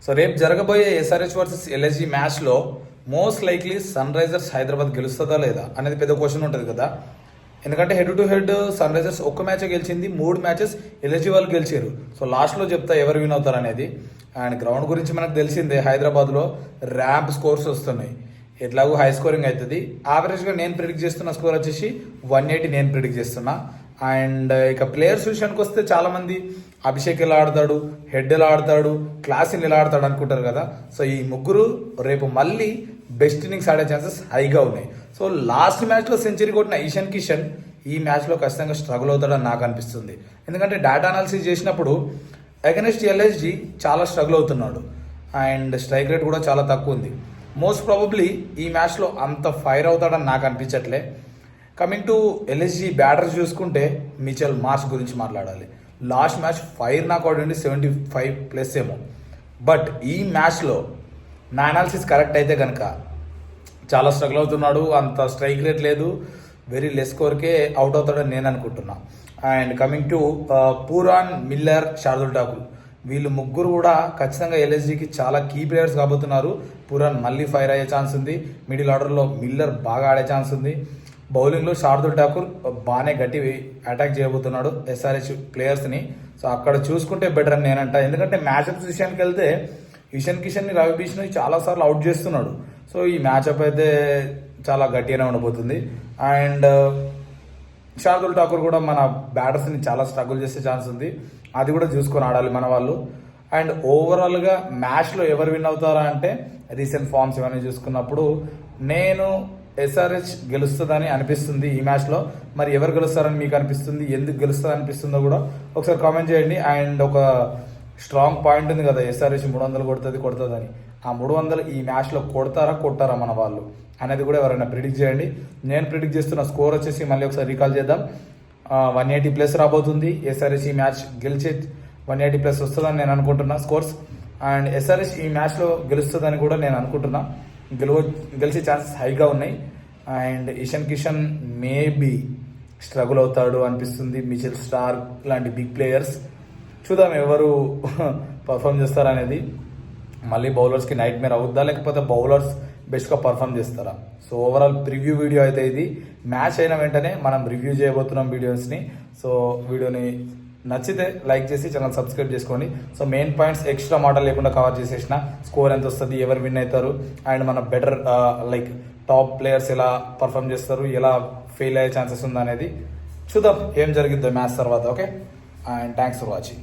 So రేపు జరగబోయే SRH versus LSG మ్యాచ్లో most likely Sunrisers Hyderabad గెలుస్తుందా లేదా అనేది పెద్ద క్వశ్చన్ ఉంటుంది కదా. ఎందుకంటే head to head Sunrisers ఒక్క మ్యాచ్ గెలిచింది, 3 మ్యాచెస్ ఎల్ఎస్జి వాళ్ళు గెలిచారు. సో లాస్ట్లో చెప్తా ఎవరు విన్ అవుతారు అనేది. అండ్ గ్రౌండ్ గురించి మనకు తెలిసిందే, హైదరాబాద్లో ర్యాంప్ స్కోర్స్ వస్తున్నాయి, ఎట్లాగో హై స్కోరింగ్ అవుతుంది. యావరేజ్గా నేను ప్రిడిక్ట్ చేస్తున్న స్కోర్ వచ్చేసి 180 నేను ప్రిడిక్ట్ చేస్తున్నా. అండ్ ఇక ప్లేయర్స్ విషయానికి వస్తే చాలామంది అభిషేక్ ఎలా ఆడతాడు, హెడ్ ఎలా ఆడతాడు, క్లాసిన్ ఎలా ఆడతాడు అనుకుంటారు కదా. సో ఈ ముగ్గురు రేపు మళ్ళీ బెస్ట్ ఇన్నింగ్స్ ఆడే ఛాన్సెస్ హైగా ఉన్నాయి. సో లాస్ట్ మ్యాచ్లో సెంచరీ కొట్టిన ఈశాన్ కిషన్ ఈ మ్యాచ్లో ఖచ్చితంగా స్ట్రగుల్ అవుతాడని నాకు అనిపిస్తుంది. ఎందుకంటే డేటా అనాలిసిస్ చేసినప్పుడు అగెన్స్ట్ ఎల్ఎస్జి చాలా స్ట్రగుల్ అవుతున్నాడు అండ్ స్ట్రైక్ రేట్ కూడా చాలా తక్కువ ఉంది. మోస్ట్ ప్రాబబ్లీ ఈ మ్యాచ్లో అంత ఫైర్ అవుతాడని నాకు అనిపించట్లే. కమింగ్ టు ఎల్ఎస్జి బ్యాటర్స్ చూసుకుంటే మిచెల్ మార్ష్ గురించి మాట్లాడాలి. లాస్ట్ మ్యాచ్ ఫైర్ నాకు అవుతుంది 75+ ఏమో. బట్ ఈ మ్యాచ్లో నా అనాలిసిస్ కరెక్ట్ అయితే కనుక చాలా స్ట్రగుల్ అవుతున్నాడు, అంత స్ట్రైక్ రేట్ లేదు, వెరీ లెస్ స్కోర్కే అవుట్ అవుతాడని నేను అనుకుంటున్నా. And coming to పూరాన్, Miller, Shardul Thakur, వీళ్ళు ముగ్గురు కూడా ఖచ్చితంగా ఎల్ఎస్జికి చాలా కీ ప్లేయర్స్ కాబోతున్నారు. పూరాన్ మళ్ళీ ఫైర్ అయ్యే ఛాన్స్ ఉంది, మిడిల్ ఆర్డర్లో మిల్లర్ బాగా ఆడే ఛాన్స్ ఉంది, బౌలింగ్లో శార్దుల్ ఠాకూర్ బాగానే గట్టి అటాక్ చేయబోతున్నాడు ఎస్ఆర్హెచ్ ప్లేయర్స్ని. సో అక్కడ చూసుకుంటే బెటర్ అని నేనంట. ఎందుకంటే మ్యాచ్అప్స్ విషయానికి వెళ్తే ఈశాన్ కిషన్ని రవి బిష్ణోయ్ చాలాసార్లు అవుట్ చేస్తున్నాడు. సో ఈ మ్యాచ్అప్ అయితే చాలా గట్టిగానే ఉండబోతుంది. అండ్ శార్దుల్ ఠాకూర్ కూడా మన బ్యాటర్స్ని చాలా స్ట్రగుల్ చేసే ఛాన్స్ ఉంది, అది కూడా చూసుకొని ఆడాలి మన వాళ్ళు. అండ్ ఓవరాల్గా మ్యాచ్లో ఎవరు విన్ అవుతారా అంటే రీసెంట్ ఫార్మ్స్ ఇవన్నీ చూసుకున్నప్పుడు నేను ఎస్ఆర్హెచ్ గెలుస్తుందని అనిపిస్తుంది ఈ మ్యాచ్లో. మరి ఎవరు గెలుస్తారని మీకు అనిపిస్తుంది, ఎందుకు గెలుస్తుంది అనిపిస్తుందో కూడా ఒకసారి కామెంట్ చేయండి. అండ్ ఒక స్ట్రాంగ్ పాయింట్ ఉంది కదా, ఎస్ఆర్హెచ్ 300 కొడుతుందని. ఆ 300 ఈ మ్యాచ్లో కొట్టారా మన వాళ్ళు అనేది కూడా ఎవరైనా ప్రిడిక్ట్ చేయండి. నేను ప్రిడిక్ట్ చేస్తున్న స్కోర్ వచ్చేసి మళ్ళీ ఒకసారి రీకాల్ చేద్దాం, 180+ రాబోతుంది. ఎస్ఆర్హెచ్ ఈ మ్యాచ్ గెలిచే 180+ వస్తుందని నేను అనుకుంటున్నా స్కోర్స్. అండ్ ఎస్ఆర్హెచ్ ఈ మ్యాచ్లో గెలుస్తుందని కూడా నేను అనుకుంటున్నా, గెలిచే ఛాన్సెస్ హైగా ఉన్నాయి. And Ishan Kishan maybe struggle అవుతాడు అనిపిస్తుంది. మిచెల్ స్టార్క్ లాంటి బిగ్ ప్లేయర్స్ చూద్దాం ఎవరు పర్ఫామ్ చేస్తారనేది. మళ్ళీ బౌలర్స్కి నైట్ మేర్ అవుద్దా, లేకపోతే బౌలర్స్ బెస్ట్గా పర్ఫామ్ చేస్తారా. సో ఓవరాల్ ప్రివ్యూ వీడియో అయితే ఇది. మ్యాచ్ అయిన వెంటనే మనం రివ్యూ చేయబోతున్నాం వీడియోస్ని. సో వీడియోని నచ్చితే లైక్ చేసి ఛానల్ సబ్స్క్రైబ్ చేసుకోండి. సో మెయిన్ పాయింట్స్ ఎక్స్ట్రా మాటలు లేకుండా కవర్ చేసేసిన, స్కోర్ ఎంత వస్తుంది, ఎవరు విన్ అవుతారు, అండ్ మన బెటర్ లైక్ టాప్ ప్లేయర్స్ ఎలా పర్ఫామ్ చేస్తారు, ఎలా ఫెయిల్ అయ్యే ఛాన్సెస్ ఉందనేది చూద్దాం ఏం జరిగిద్దో మ్యాచ్ తర్వాత. Okay, and thanks for watching.